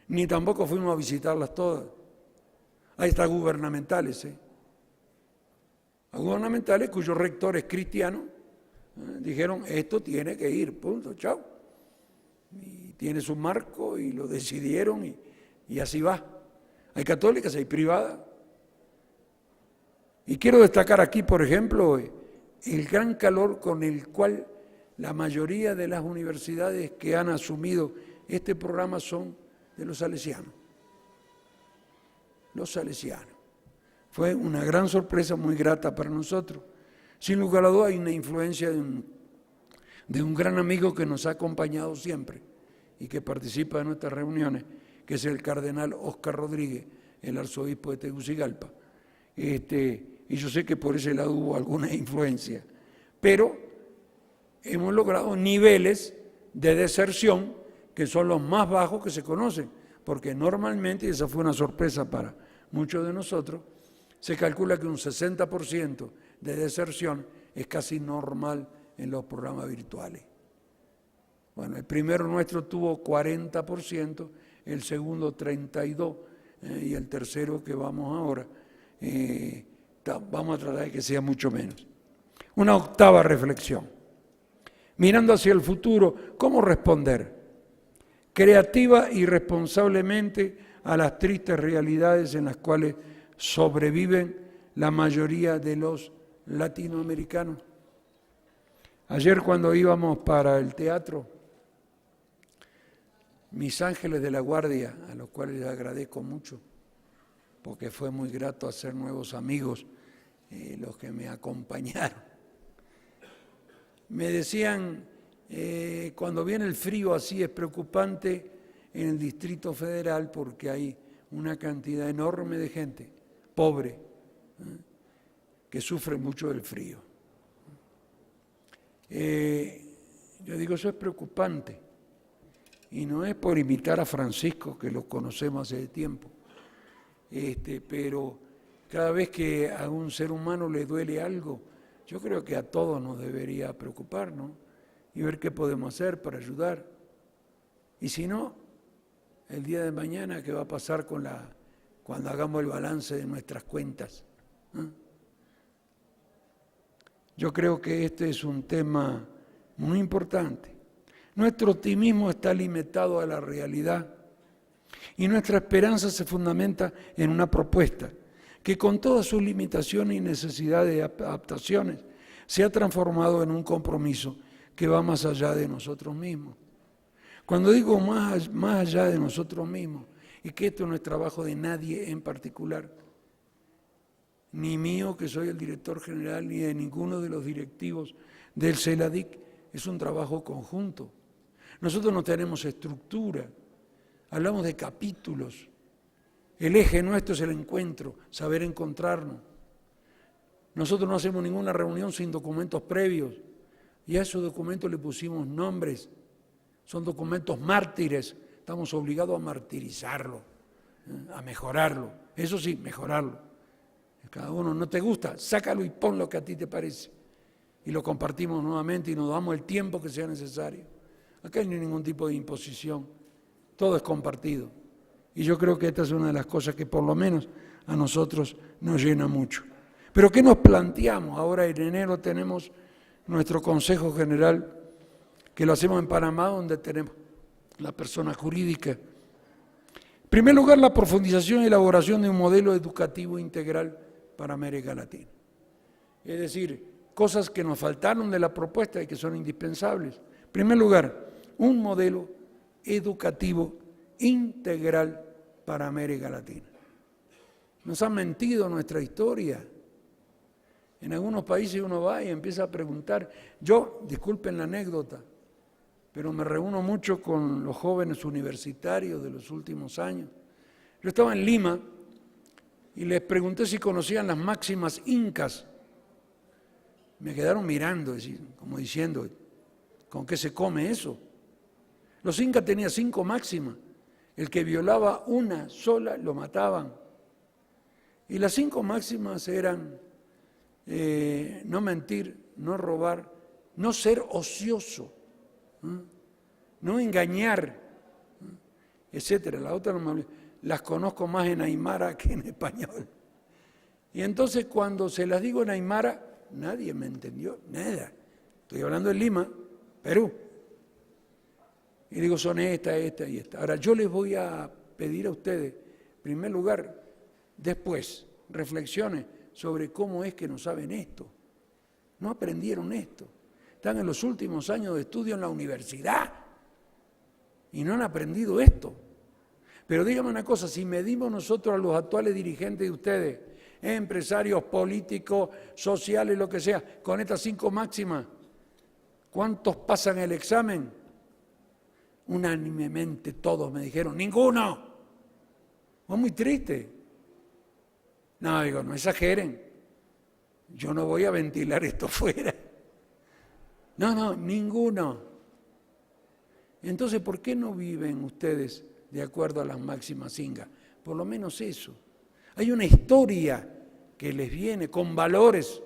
ni tampoco fuimos a visitarlas todas. Ahí están gubernamentales, gubernamentales cuyos rectores cristianos dijeron esto tiene que ir, punto, chao. Y tiene su marco y lo decidieron y así va. Hay católicas, hay privadas. Y quiero destacar aquí, por ejemplo, el gran calor con el cual la mayoría de las universidades que han asumido este programa son de los salesianos. Los salesianos. Fue una gran sorpresa, muy grata para nosotros. Sin lugar a dudas hay una influencia de un gran amigo que nos ha acompañado siempre y que participa de nuestras reuniones, que es el cardenal Óscar Rodríguez, el arzobispo de Tegucigalpa. Y yo sé que por ese lado hubo alguna influencia, pero hemos logrado niveles de deserción que son los más bajos que se conocen, porque normalmente, y esa fue una sorpresa para muchos de nosotros, se calcula que un 60% de deserción es casi normal en los programas virtuales. Bueno, el primero nuestro tuvo 40%, el segundo 32%, y el tercero que vamos ahora, vamos a tratar de que sea mucho menos. Una octava reflexión. Mirando hacia el futuro, ¿cómo responder? Creativa y responsablemente a las tristes realidades en las cuales sobreviven la mayoría de los latinoamericanos. Ayer cuando íbamos para el teatro, mis ángeles de la guardia, a los cuales les agradezco mucho, porque fue muy grato hacer nuevos amigos, los que me acompañaron, me decían, cuando viene el frío así es preocupante en el Distrito Federal porque hay una cantidad enorme de gente pobre que sufre mucho del frío. Yo digo, eso es preocupante y no es por imitar a Francisco, que lo conocemos hace tiempo, pero cada vez que a un ser humano le duele algo, yo creo que a todos nos debería preocupar, ¿no? Y ver qué podemos hacer para ayudar. Y si no, el día de mañana, ¿qué va a pasar cuando hagamos el balance de nuestras cuentas? Yo creo que este es un tema muy importante. Nuestro optimismo está limitado a la realidad y nuestra esperanza se fundamenta en una propuesta que con todas sus limitaciones y necesidades de adaptaciones se ha transformado en un compromiso que va más allá de nosotros mismos. Cuando digo más allá de nosotros mismos, y que esto no es trabajo de nadie en particular, ni mío que soy el director general, ni de ninguno de los directivos del CELADIC, es un trabajo conjunto. Nosotros no tenemos estructura, hablamos de capítulos. El eje nuestro es el encuentro, saber encontrarnos. Nosotros no hacemos ninguna reunión sin documentos previos Y a esos documentos le pusimos nombres. Son documentos mártires. Estamos obligados a martirizarlo, a mejorarlo. Eso sí, mejorarlo. Cada uno no te gusta, sácalo y pon lo que a ti te parece. Y lo compartimos nuevamente y nos damos el tiempo que sea necesario. Acá no hay ningún tipo de imposición. Todo es compartido. Y yo creo que esta es una de las cosas que por lo menos a nosotros nos llena mucho. Pero ¿qué nos planteamos? Ahora en enero tenemos nuestro Consejo General, que lo hacemos en Panamá, donde tenemos la persona jurídica. En primer lugar, la profundización y elaboración de un modelo educativo integral para América Latina. Es decir, cosas que nos faltaron de la propuesta y que son indispensables. En primer lugar, un modelo educativo integral para América Latina. Nos han mentido nuestra historia. En algunos países uno va y empieza a preguntar. Yo, disculpen la anécdota, pero me reúno mucho con los jóvenes universitarios de los últimos años. Yo estaba en Lima y les pregunté si conocían las máximas incas. Me quedaron mirando, como diciendo, ¿con qué se come eso? Los incas tenían 5 máximas. El que violaba una sola lo mataban. Y las 5 máximas eran no mentir, no robar, no ser ocioso, no engañar, etcétera. La otra no me olvido. Las conozco más en aymara que en español. Y entonces cuando se las digo en aymara, nadie me entendió, nada. Estoy hablando de Lima, Perú. Y digo, son esta y esta. Ahora, yo les voy a pedir a ustedes, en primer lugar, después, reflexiones sobre cómo es que no saben esto. No aprendieron esto. Están en los últimos años de estudio en la universidad y no han aprendido esto. Pero dígame una cosa, si medimos nosotros a los actuales dirigentes de ustedes, empresarios, políticos, sociales, lo que sea, con estas 5 máximas, ¿cuántos pasan el examen? Unánimemente todos me dijeron, ¡ninguno! Fue muy triste. No, digo, no exageren. Yo no voy a ventilar esto fuera. No, ninguno. Entonces, ¿por qué no viven ustedes de acuerdo a las máximas incas? Por lo menos eso. Hay una historia que les viene con valores.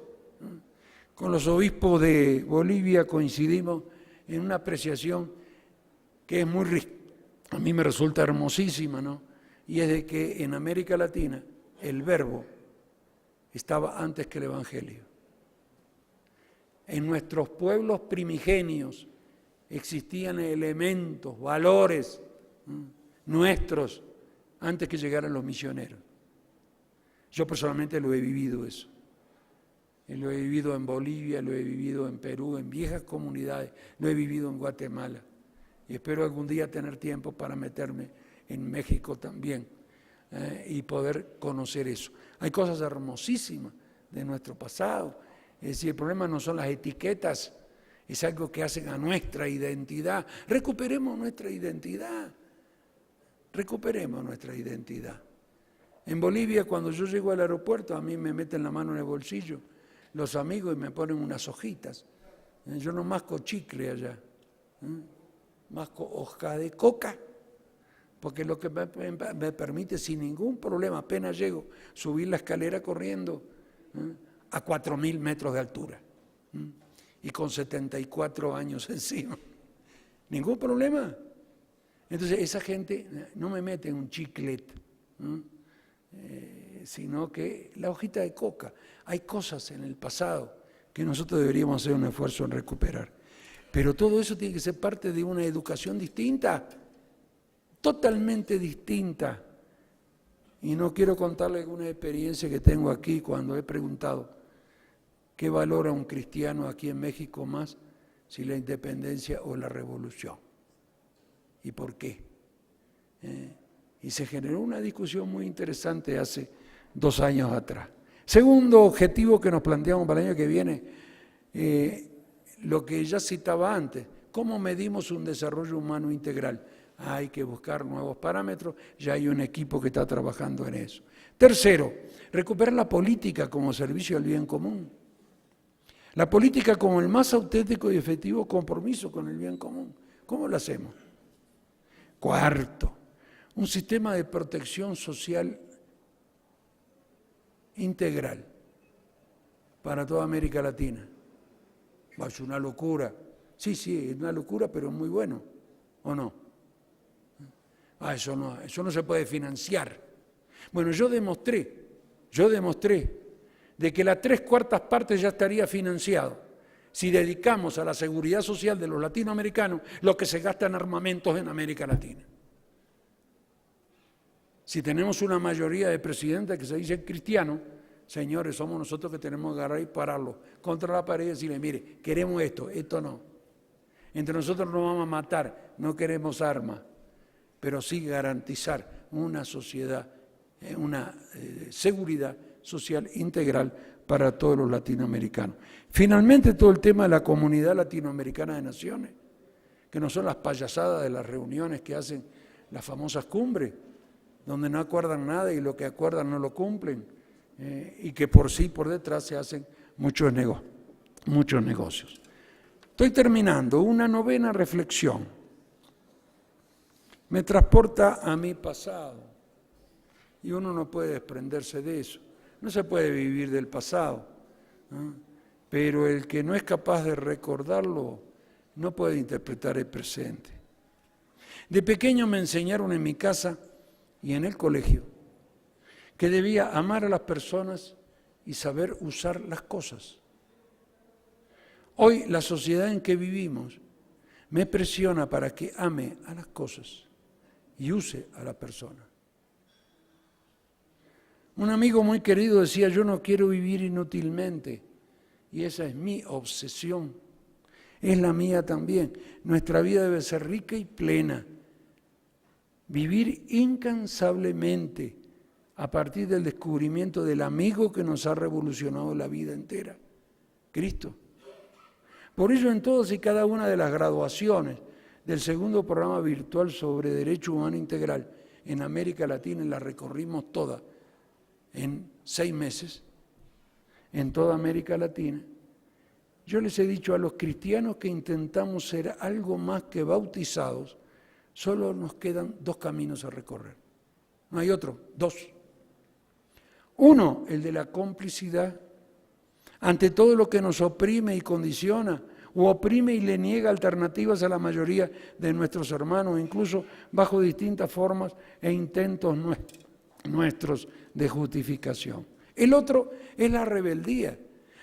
Con los obispos de Bolivia coincidimos en una apreciación que es muy rica. A mí me resulta hermosísima, ¿no? Y es de que en América Latina el verbo estaba antes que el Evangelio. En nuestros pueblos primigenios existían elementos, valores nuestros antes que llegaran los misioneros. Yo personalmente lo he vivido eso. Lo he vivido en Bolivia, lo he vivido en Perú, en viejas comunidades, lo he vivido en Guatemala. Y espero algún día tener tiempo para meterme en México también y poder conocer eso. Hay cosas hermosísimas de nuestro pasado. Es decir, el problema no son las etiquetas, es algo que hacen a nuestra identidad. Recuperemos nuestra identidad. Recuperemos nuestra identidad. En Bolivia, cuando yo llego al aeropuerto, a mí me meten la mano en el bolsillo los amigos y me ponen unas hojitas. Yo no masco chicle allá. Masco hoja de coca, porque lo que me permite sin ningún problema, apenas llego, subir la escalera corriendo a 4.000 metros de altura y con 74 años encima. Ningún problema. Entonces esa gente no me mete en un chiclet, sino que la hojita de coca. Hay cosas en el pasado que nosotros deberíamos hacer un esfuerzo en recuperar. Pero todo eso tiene que ser parte de una educación distinta, totalmente distinta. Y no quiero contarles una experiencia que tengo aquí cuando he preguntado qué valora un cristiano aquí en México más, si la independencia o la revolución. ¿Y por qué? Y se generó una discusión muy interesante hace 2 años atrás. Segundo objetivo que nos planteamos para el año que viene, lo que ya citaba antes, ¿cómo medimos un desarrollo humano integral? Hay que buscar nuevos parámetros, ya hay un equipo que está trabajando en eso. Tercero, recuperar la política como servicio al bien común. La política como el más auténtico y efectivo compromiso con el bien común. ¿Cómo lo hacemos? Cuarto, un sistema de protección social integral para toda América Latina. Es una locura. Sí, es una locura, pero muy bueno, ¿o no? Eso no se puede financiar. Bueno, yo demostré de que las 3/4 partes ya estaría financiado si dedicamos a la seguridad social de los latinoamericanos lo que se gasta en armamentos en América Latina. Si tenemos una mayoría de presidentes que se dicen cristianos, señores, somos nosotros que tenemos que agarrar y pararlo contra la pared y decirle, mire, queremos esto no. Entre nosotros no vamos a matar, no queremos armas, pero sí garantizar una sociedad, una seguridad social integral para todos los latinoamericanos. Finalmente, todo el tema de la Comunidad Latinoamericana de Naciones, que no son las payasadas de las reuniones que hacen las famosas cumbres, donde no acuerdan nada y lo que acuerdan no lo cumplen, y que por detrás se hacen muchos negocios. Estoy terminando. Una novena reflexión me transporta a mi pasado y uno no puede desprenderse de eso. No se puede vivir del pasado, ¿no? Pero el que no es capaz de recordarlo no puede interpretar el presente. De pequeño me enseñaron en mi casa y en el colegio que debía amar a las personas y saber usar las cosas. Hoy la sociedad en que vivimos me presiona para que ame a las cosas y use a la persona. Un amigo muy querido decía, yo no quiero vivir inútilmente, y esa es mi obsesión, es la mía también. Nuestra vida debe ser rica y plena, vivir incansablemente a partir del descubrimiento del amigo que nos ha revolucionado la vida entera, Cristo. Por ello, en todas y cada una de las graduaciones del segundo programa virtual sobre Derecho Humano Integral en América Latina, y la recorrimos toda en 6 meses, en toda América Latina, yo les he dicho a los cristianos que intentamos ser algo más que bautizados, solo nos quedan 2 caminos a recorrer. No hay otro, 2. Uno, el de la complicidad ante todo lo que nos oprime y condiciona, o oprime y le niega alternativas a la mayoría de nuestros hermanos, incluso bajo distintas formas e intentos nuestros de justificación. El otro es la rebeldía,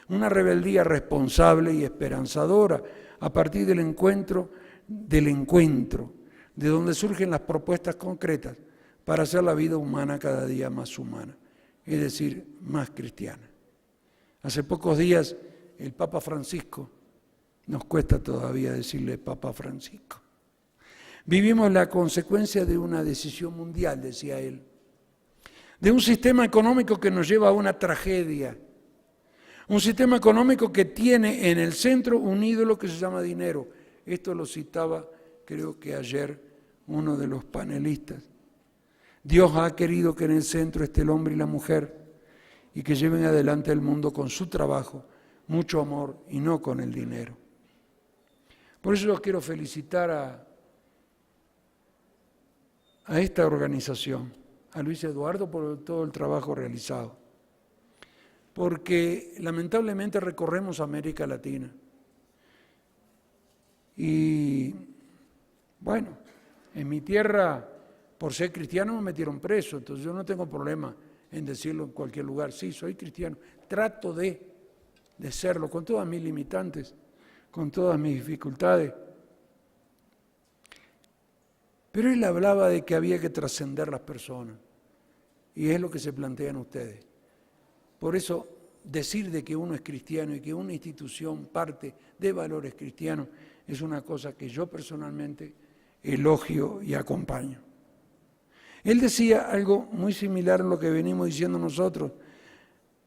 una rebeldía responsable y esperanzadora a partir del encuentro, de donde surgen las propuestas concretas para hacer la vida humana cada día más humana, es decir, más cristiana. Hace pocos días el Papa Francisco, nos cuesta todavía decirle Papa Francisco, vivimos la consecuencia de una decisión mundial, decía él, de un sistema económico que nos lleva a una tragedia, un sistema económico que tiene en el centro un ídolo que se llama dinero. Esto lo citaba, creo que ayer, uno de los panelistas. Dios ha querido que en el centro esté el hombre y la mujer y que lleven adelante el mundo con su trabajo, mucho amor y no con el dinero. Por eso yo quiero felicitar a esta organización, a Luis Eduardo por todo el trabajo realizado, porque lamentablemente recorremos América Latina y bueno, en mi tierra por ser cristiano me metieron preso, entonces yo no tengo problema en decirlo en cualquier lugar, sí, soy cristiano, trato de serlo con todas mis limitantes, con todas mis dificultades. Pero él hablaba de que había que trascender las personas, y es lo que se plantean ustedes. Por eso, decir de que uno es cristiano y que una institución parte de valores cristianos es una cosa que yo personalmente elogio y acompaño. Él decía algo muy similar a lo que venimos diciendo nosotros.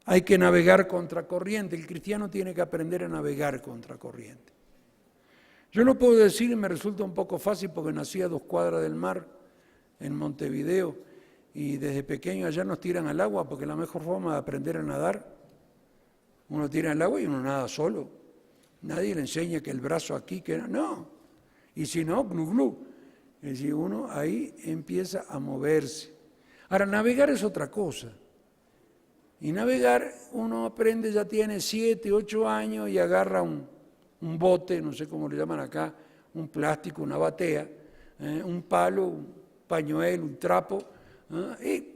Hay que navegar contracorriente. El cristiano tiene que aprender a navegar contracorriente. Yo lo puedo decir y me resulta un poco fácil porque nací a 2 cuadras del mar, en Montevideo, y desde pequeño allá nos tiran al agua porque la mejor forma de aprender a nadar Uno tira el agua y uno nada solo. Nadie le enseña que el brazo aquí, que no. Y si no, glu, glu. Es decir, uno ahí empieza a moverse. Ahora, navegar es otra cosa. Y navegar, uno aprende, ya tiene 7, 8 años y agarra un bote, no sé cómo le llaman acá, un plástico, una batea, un palo, un pañuelo, un trapo, y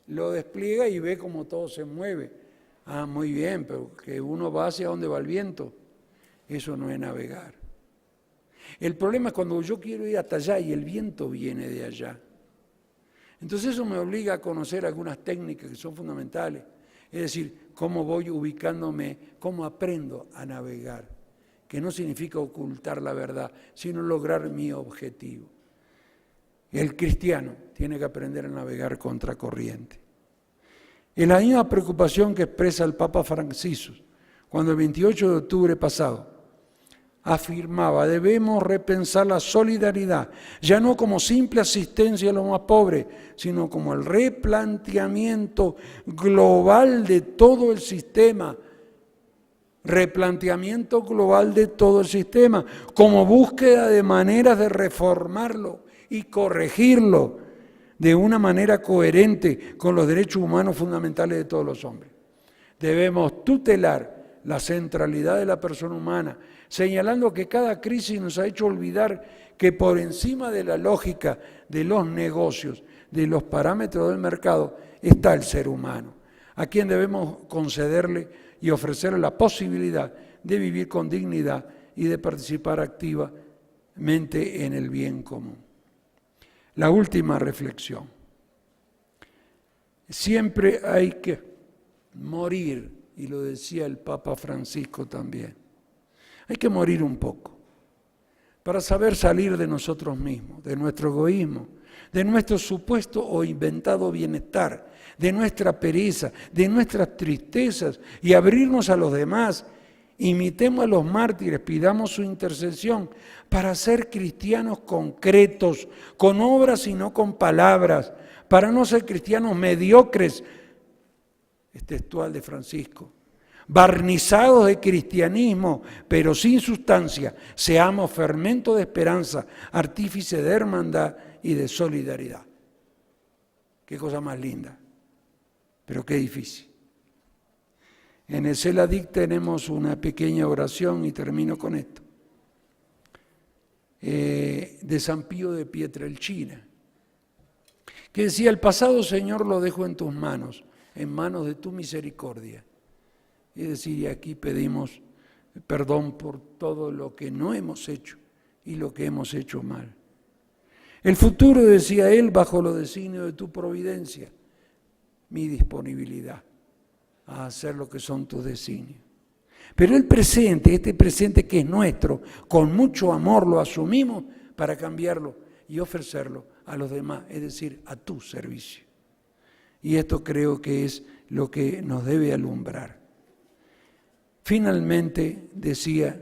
lo despliega y ve cómo todo se mueve. Ah, muy bien, pero que uno va hacia donde va el viento, eso no es navegar. El problema es cuando yo quiero ir hasta allá y el viento viene de allá. Entonces eso me obliga a conocer algunas técnicas que son fundamentales. Es decir, cómo voy ubicándome, cómo aprendo a navegar, que no significa ocultar la verdad, sino lograr mi objetivo. El cristiano tiene que aprender a navegar contracorriente. Es la misma preocupación que expresa el Papa Francisco cuando el 28 de octubre pasado afirmaba: debemos repensar la solidaridad, ya no como simple asistencia a los más pobres, sino como el replanteamiento global de todo el sistema. Replanteamiento global de todo el sistema, como búsqueda de maneras de reformarlo y corregirlo de una manera coherente con los derechos humanos fundamentales de todos los hombres. Debemos tutelar la centralidad de la persona humana, señalando que cada crisis nos ha hecho olvidar que por encima de la lógica de los negocios, de los parámetros del mercado, está el ser humano, a quien debemos concederle y ofrecerle la posibilidad de vivir con dignidad y de participar activamente en el bien común. La última reflexión. Siempre hay que morir, y lo decía el Papa Francisco también. Hay que morir un poco para saber salir de nosotros mismos, de nuestro egoísmo, de nuestro supuesto o inventado bienestar, de nuestra pereza, de nuestras tristezas y abrirnos a los demás. Imitemos a los mártires, pidamos su intercesión para ser cristianos concretos, con obras y no con palabras, para no ser cristianos mediocres, es textual de Francisco, barnizados de cristianismo, pero sin sustancia. Seamos fermento de esperanza, artífice de hermandad y de solidaridad. Qué cosa más linda, pero qué difícil. En el Celadic tenemos una pequeña oración, y termino con esto, de San Pío de Pietrelcina, que decía: el pasado, Señor, lo dejo en tus manos, en manos de tu misericordia. Es decir, y aquí pedimos perdón por todo lo que no hemos hecho y lo que hemos hecho mal. El futuro, decía él, bajo los designios de tu providencia, mi disponibilidad a hacer lo que son tus designios. Pero el presente, este presente que es nuestro, con mucho amor lo asumimos para cambiarlo y ofrecerlo a los demás, es decir, a tu servicio. Y esto creo que es lo que nos debe alumbrar. Finalmente, decía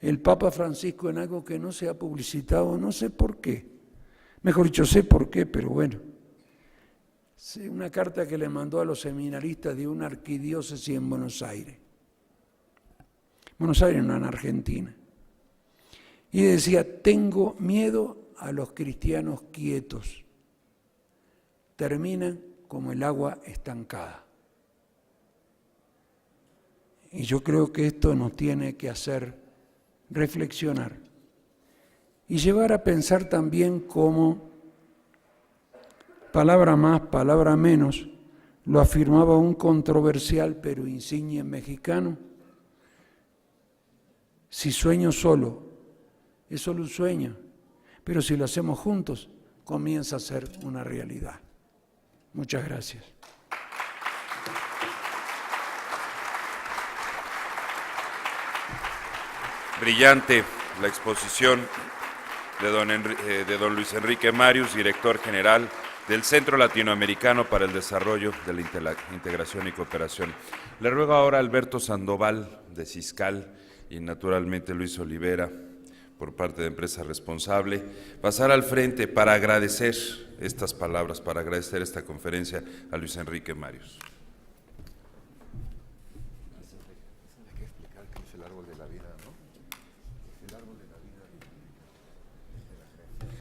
el Papa Francisco en algo que no se ha publicitado, no sé por qué, mejor dicho, sé por qué, pero bueno, una carta que le mandó a los seminaristas de una arquidiócesis en Buenos Aires. Buenos Aires no, en Argentina. Y decía: tengo miedo a los cristianos quietos. Terminan como el agua estancada. Y yo creo que esto nos tiene que hacer reflexionar y llevar a pensar también cómo, palabra más, palabra menos, lo afirmaba un controversial pero insigne mexicano: si sueño solo, es solo un sueño, pero si lo hacemos juntos, comienza a ser una realidad. Muchas gracias. Brillante la exposición de don Luis Enrique Marius, director general del Centro Latinoamericano para el Desarrollo de la Integración y Cooperación. Le ruego ahora a Alberto Sandoval, de Ciscal, y naturalmente Luis Olivera, por parte de Empresa Responsable, pasar al frente para agradecer estas palabras, para agradecer esta conferencia a Luis Enrique Marius.